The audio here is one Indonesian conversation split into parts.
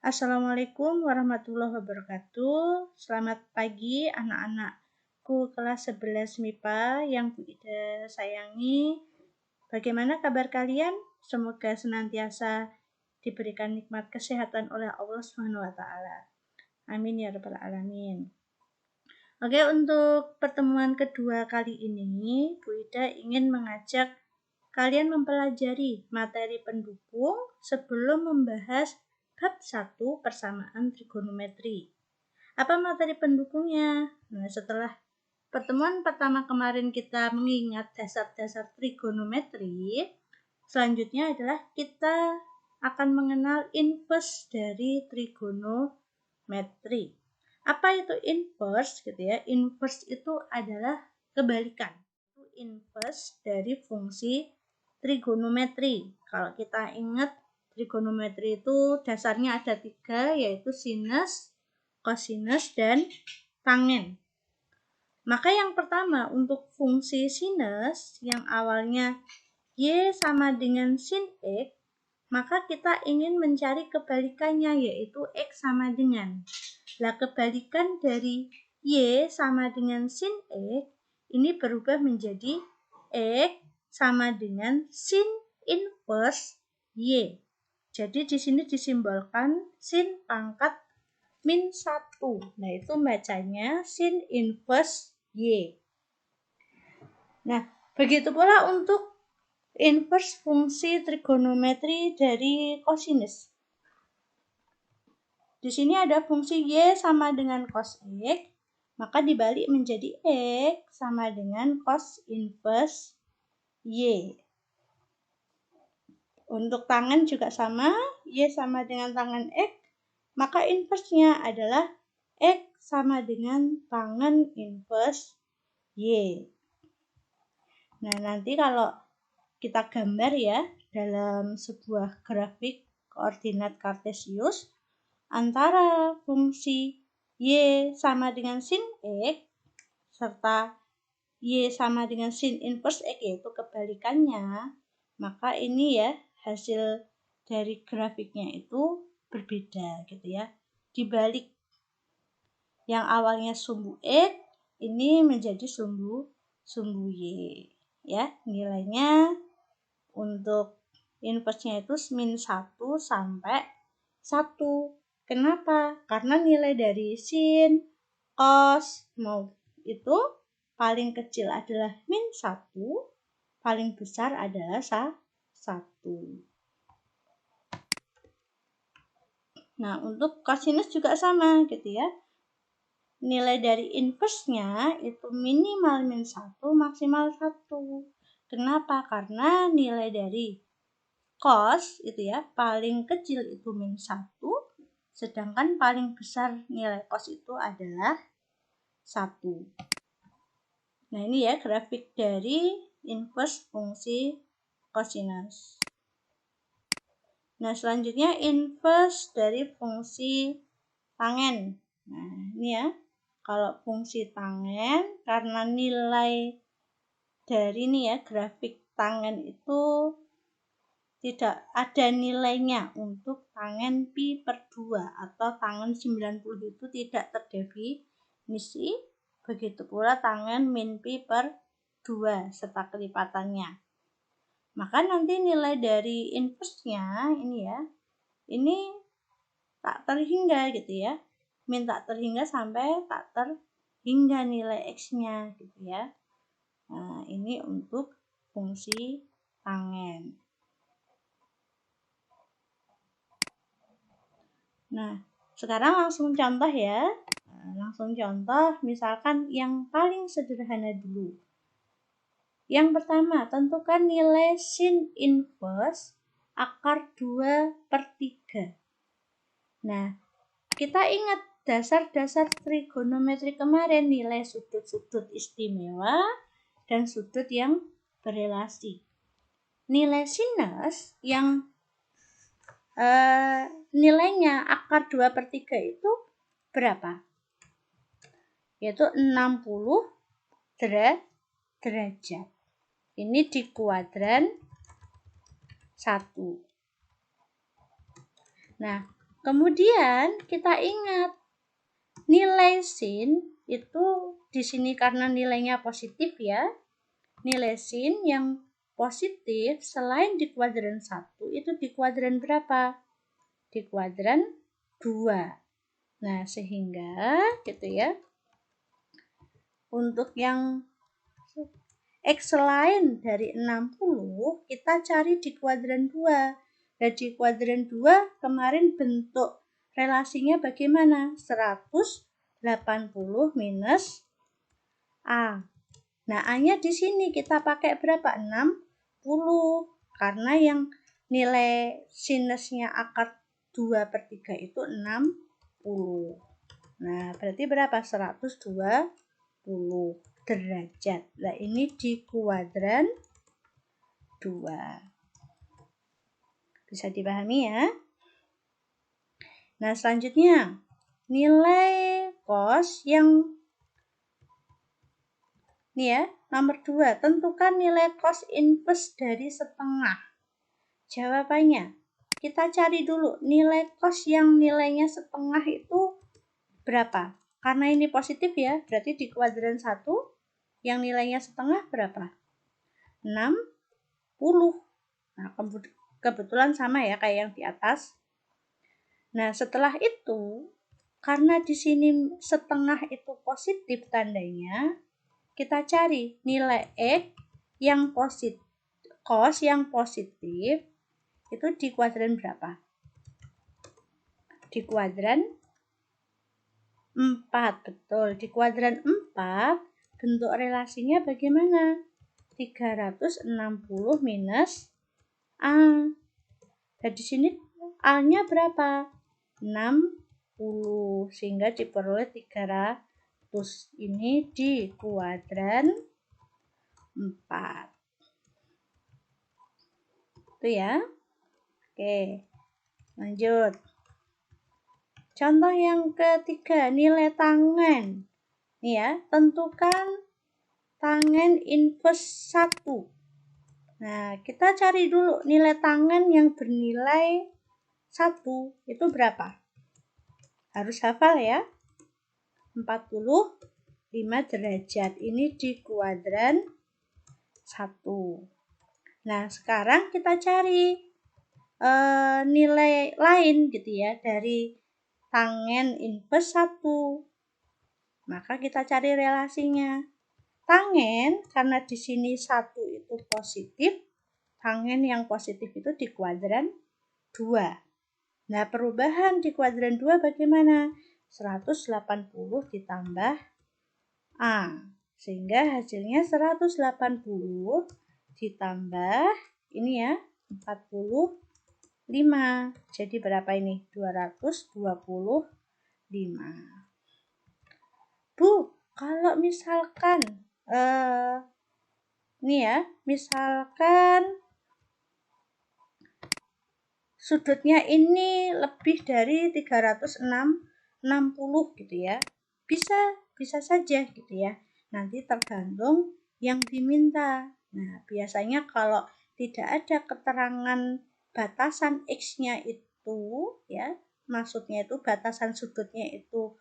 Assalamualaikum warahmatullahi wabarakatuh. Selamat pagi anak-anakku kelas 11 MIPA yang Bu Ida sayangi. Bagaimana kabar kalian? Semoga senantiasa diberikan nikmat kesehatan oleh Allah Subhanahu wa taala. Amin ya rabbal alamin. Oke, untuk pertemuan kedua kali ini, Bu Ida ingin mengajak kalian mempelajari materi pendukung sebelum membahas bab 1 persamaan trigonometri. Apa materi pendukungnya? Nah, setelah pertemuan pertama kemarin kita mengingat dasar-dasar trigonometri, selanjutnya adalah kita akan mengenal inverse dari trigonometri. Apa itu inverse gitu ya? Inverse itu adalah kebalikan. Inverse dari fungsi trigonometri. Kalau kita ingat trigonometri itu dasarnya ada 3, yaitu sinus, kosinus, dan tangen. Maka yang pertama untuk fungsi sinus yang awalnya Y sama dengan sin X, maka kita ingin mencari kebalikannya, yaitu X sama dengan. Nah, kebalikan dari Y sama dengan sin X ini berubah menjadi X sama dengan sin inverse Y. Jadi di sini disimbolkan sin pangkat min 1. Nah, itu bacanya sin inverse Y. Nah, begitu pula untuk inverse fungsi trigonometri dari kosinus. Di sini ada fungsi Y sama dengan cos X, maka dibalik menjadi X sama dengan cos inverse Y. Untuk tangen juga sama, Y sama dengan tangen X, maka inverse-nya adalah X sama dengan tangen inverse Y. Nah, nanti kalau kita gambar ya, dalam sebuah grafik koordinat kartesius, antara fungsi Y sama dengan sin X serta Y sama dengan sin inverse X, yaitu kebalikannya, maka ini ya hasil dari grafiknya itu berbeda gitu ya. Dibalik yang awalnya sumbu X ini menjadi sumbu Y ya. Nilainya untuk inverse-nya itu min 1 sampai 1. Kenapa? Karena nilai dari sin, cos, mau itu paling kecil adalah min 1, paling besar adalah 1. Nah, untuk kosinus juga sama gitu ya. Nilai dari inverse-nya itu minimal min 1, maksimal 1. Kenapa? Karena nilai dari cos itu ya, paling kecil itu min 1, sedangkan paling besar nilai cos itu adalah 1. Nah, ini ya grafik dari inverse fungsi kosinus. Nah, selanjutnya inverse dari fungsi tangen. Nah, ini ya. Kalau fungsi tangen, karena nilai dari ini ya grafik tangen itu tidak ada nilainya untuk tangen pi per 2 atau tangen 90 itu tidak terdefinisi. Begitu pula tangen min pi per 2 serta kelipatannya. Maka nanti nilai dari inverse-nya ini ya, ini tak terhingga gitu ya. Min tak terhingga sampai tak terhingga nilai X-nya gitu ya. Nah, ini untuk fungsi tangen. Nah, sekarang langsung contoh ya. Langsung contoh, misalkan yang paling sederhana dulu. Yang pertama, tentukan nilai sin inverse akar 2/3. Nah, kita ingat dasar-dasar trigonometri kemarin, nilai sudut-sudut istimewa dan sudut yang berelasi. Nilai sinus yang nilainya akar 2/3 itu berapa? Yaitu 60 derajat. Ini di kuadran 1. Nah, Kemudian kita ingat nilai sin itu di sini karena nilainya positif ya. Nilai sin yang positif selain di kuadran 1 itu di kuadran berapa? Di kuadran 2. Nah, sehingga gitu ya. Untuk yang X selain dari 60 kita cari di kuadran 2. Dan di kuadran 2 kemarin bentuk relasinya bagaimana? 180 minus A. Nah, A-nya di sini kita pakai berapa? 60. Karena yang nilai sinusnya akar 2/3 itu 60. Nah, berarti berapa? 120 derajat. Nah, ini di kuadran 2. Bisa dipahami ya? Nah, selanjutnya nilai cos yang ini ya, nomor 2. Tentukan nilai cos inverse dari setengah. Jawabannya, kita cari dulu nilai cos yang nilainya setengah itu berapa? Karena ini positif ya, berarti di kuadran 1 yang nilainya setengah berapa? 60. Nah, kebetulan sama ya kayak yang di atas. Nah, setelah itu, karena di sini setengah itu positif tandanya, kita cari nilai X yang positif, cos yang positif itu di kuadran berapa? Di kuadran 4, betul. Di kuadran 4, bentuk relasinya bagaimana? 360 minus A. Dan di sini A-nya berapa? 60. Sehingga diperoleh 300. Ini di kuadran 4. Itu ya. Oke. Lanjut. Contoh yang ketiga, nilai tangen. Nih ya, tentukan tangen inverse 1. Nah, kita cari dulu nilai tangen yang bernilai 1 itu berapa? Harus hafal ya. 45 derajat. Ini di kuadran 1. Nah, sekarang kita cari nilai lain gitu ya dari tangen inverse 1. Maka kita cari relasinya. Tangen, karena di sini 1 itu positif, tangen yang positif itu di kuadran 2. Nah, perubahan di kuadran 2 bagaimana? 180 ditambah A. Sehingga hasilnya 180 ditambah, ini ya, 45. Jadi berapa ini? 225. Bu, kalau misalkan ini ya, misalkan sudutnya ini lebih dari 360 gitu ya. Bisa saja gitu ya. Nanti tergantung yang diminta. Nah, biasanya kalau tidak ada keterangan batasan X-nya itu ya, maksudnya itu batasan sudutnya itu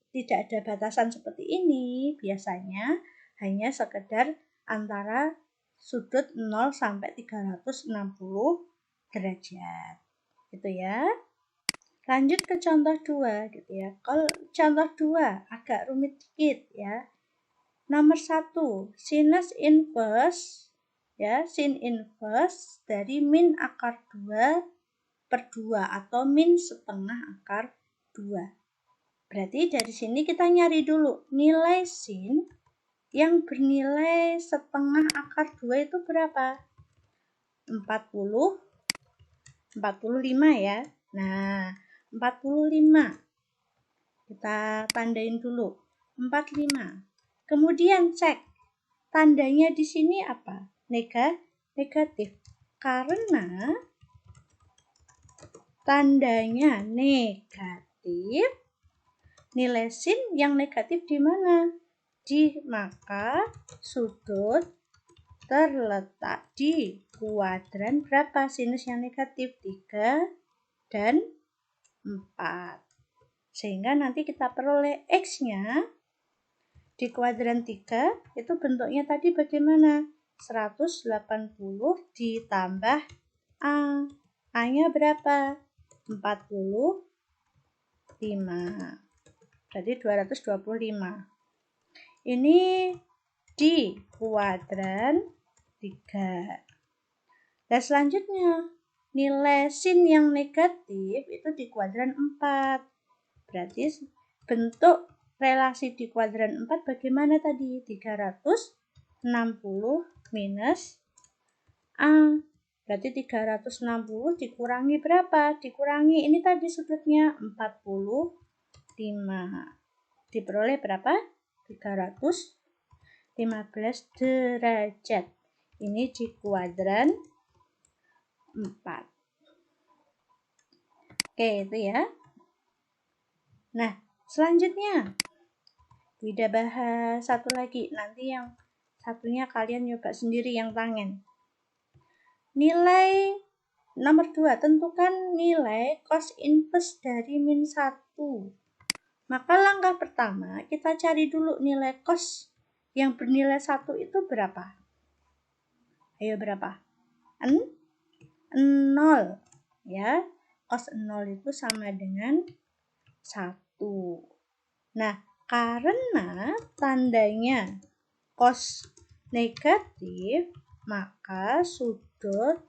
tidak ada batasan seperti ini, biasanya hanya sekedar antara sudut 0 sampai 360 derajat. Gitu ya. Lanjut ke contoh 2 gitu ya. Kalau contoh 2 agak rumit dikit ya. Nomor 1, sinus inverse ya, sin inverse dari min akar 2/2 atau min setengah akar 2. Berarti dari sini kita nyari dulu nilai sin yang bernilai setengah akar 2 itu berapa? 45 ya. Nah, 45. Kita tandain dulu. 45. Kemudian cek. Tandanya di sini apa? Negatif. Karena tandanya negatif, nilai sin yang negatif di mana? Maka sudut terletak di kuadran berapa? Sinus yang negatif 3 dan 4. Sehingga nanti kita peroleh X-nya di kuadran 3 itu bentuknya tadi bagaimana? 180 ditambah A. A-nya berapa? 45. Berarti 225. Ini di kuadran 3. Dan selanjutnya, nilai sin yang negatif itu di kuadran 4. Berarti bentuk relasi di kuadran 4 bagaimana tadi? 360 minus A. Berarti 360 dikurangi berapa? Dikurangi ini tadi sudutnya 45. Diperoleh berapa? 315 derajat. Ini di kuadran 4. Oke, itu ya. Nah, selanjutnya Wida bahas satu lagi. Nanti yang satunya kalian nyoba sendiri yang tangan. Nilai nomor 2, tentukan nilai cos inverse dari min 1. Maka langkah pertama, kita cari dulu nilai cos yang bernilai 1 itu berapa? Ayo berapa? 0. Ya, cos 0 itu sama dengan 1. Nah, karena tandanya cos negatif, maka sudut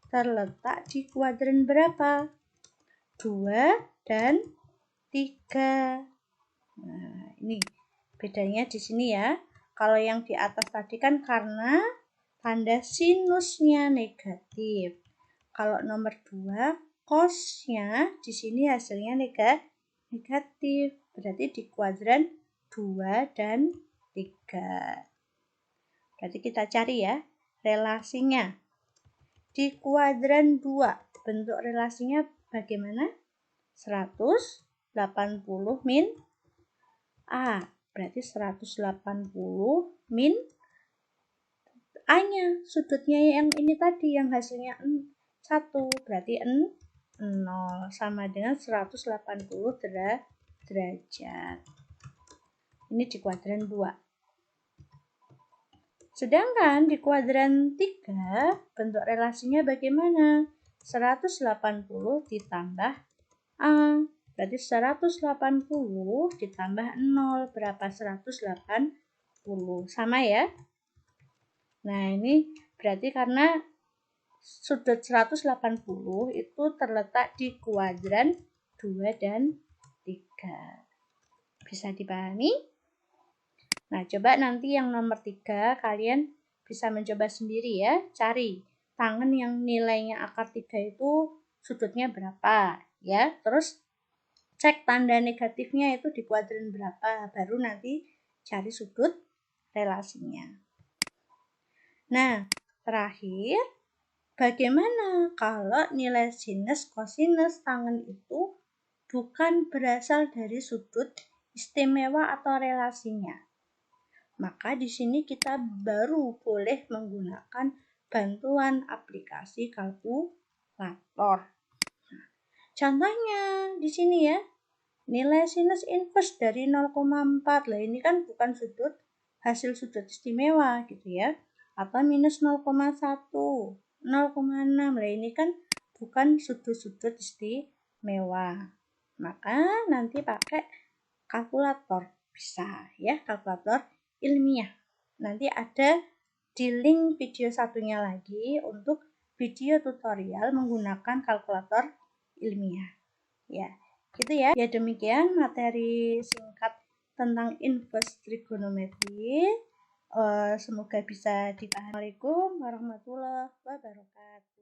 terletak di kuadran berapa? 2 dan 3. Nah, ini bedanya di sini ya. Kalau yang di atas tadi kan karena tanda sinusnya negatif. Kalau nomor 2, cosnya di sini hasilnya negatif. Berarti di kuadran 2 dan 3. Berarti kita cari ya relasinya. Di kuadran 2, bentuk relasinya bagaimana? 180 min A. Berarti 180 min A-nya, sudutnya yang ini tadi, yang hasilnya 1. Berarti 0 sama dengan 180 derajat. Ini di kuadran 2. Sedangkan di kuadran 3, bentuk relasinya bagaimana? 180 ditambah A. Berarti 180 ditambah 0. Berapa? 180. Sama ya? Nah, ini berarti karena sudut 180 itu terletak di kuadran 2 dan 3. Bisa dipahami? Nah, coba nanti yang nomor 3 kalian bisa mencoba sendiri ya. Cari tangan yang nilainya akar 3 itu sudutnya berapa ya. Terus cek tanda negatifnya itu di kuadran berapa. Baru nanti cari sudut relasinya. Nah, terakhir, bagaimana kalau nilai sinus kosinus tangen itu bukan berasal dari sudut istimewa atau relasinya? Maka di sini kita baru boleh menggunakan bantuan aplikasi kalkulator. Contohnya di sini ya, nilai sinus inverse dari 0,4. Lah ini kan bukan sudut hasil sudut istimewa gitu ya. Atau minus 0,1, 0,6. Lah ini kan bukan sudut-sudut istimewa. Maka nanti pakai kalkulator bisa ya, kalkulator ilmiah. Nanti ada di link video satunya lagi untuk video tutorial menggunakan kalkulator ilmiah. Ya, gitu ya. Ya demikian materi singkat tentang inverse trigonometri. Semoga bisa dipahami. Assalamualaikum warahmatullahi wabarakatuh.